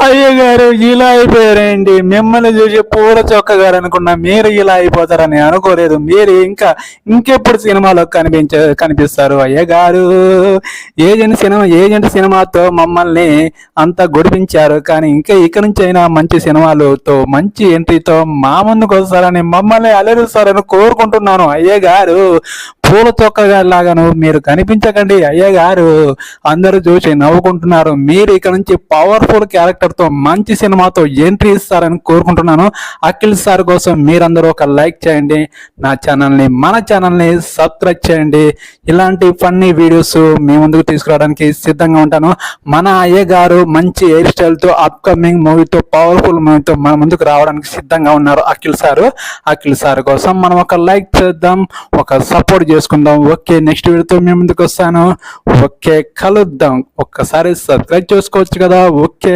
అయ్య గారు ఇలా అయిపోయారండి. మిమ్మల్ని చూసి పూల చొక్క గారు అనుకున్నా, మీరు ఇలా అయిపోతారని అనుకోలేదు. మీరు ఇంకెప్పుడు సినిమాలో కనిపిస్తారు అయ్య గారు. ఏజెంట్ సినిమాతో మమ్మల్ని అంతా గొడిపించారు, కానీ ఇంకా ఇక నుంచి అయినా మంచి సినిమాలతో మంచి ఎంట్రీతో మా ముందుకు వస్తారని, మమ్మల్ని అలరిస్తారని కోరుకుంటున్నాను అయ్య గారు. పూల చొక్కగా లాగాను మీరు కనిపించకండి అయ్య గారు. అందరూ చూసి నవ్వుకుంటున్నారు. మీరు ఇక నుంచి పవర్ఫుల్ క్యారెక్టర్తో మంచి సినిమాతో ఎంట్రీ ఇస్తారని కోరుకుంటున్నాను. అఖిల్ సార్ కోసం మీరందరూ ఒక లైక్ చేయండి, మన ఛానల్ని సబ్స్క్రైబ్ చేయండి. ఇలాంటి ఫన్నీ వీడియోస్ మీ ముందుకు తీసుకురావడానికి సిద్ధంగా ఉంటాను. మన అయ్య గారు మంచి హెయిర్ స్టైల్తో అప్కమింగ్ మూవీతో, పవర్ఫుల్ మూవీతో మన ముందుకు రావడానికి సిద్ధంగా ఉన్నారు అఖిల్ సార్ కోసం మనం ఒక లైక్ చేద్దాం, ఒక సపోర్ట్ చేసుకుందాం. ఓకే, నెక్స్ట్ వీడియోతో మీ ముందుకు వస్తాను. ఓకే, కలుద్దాం. ఒక్కసారి సబ్స్క్రైబ్ చేసుకోవచ్చు కదా. ఓకే.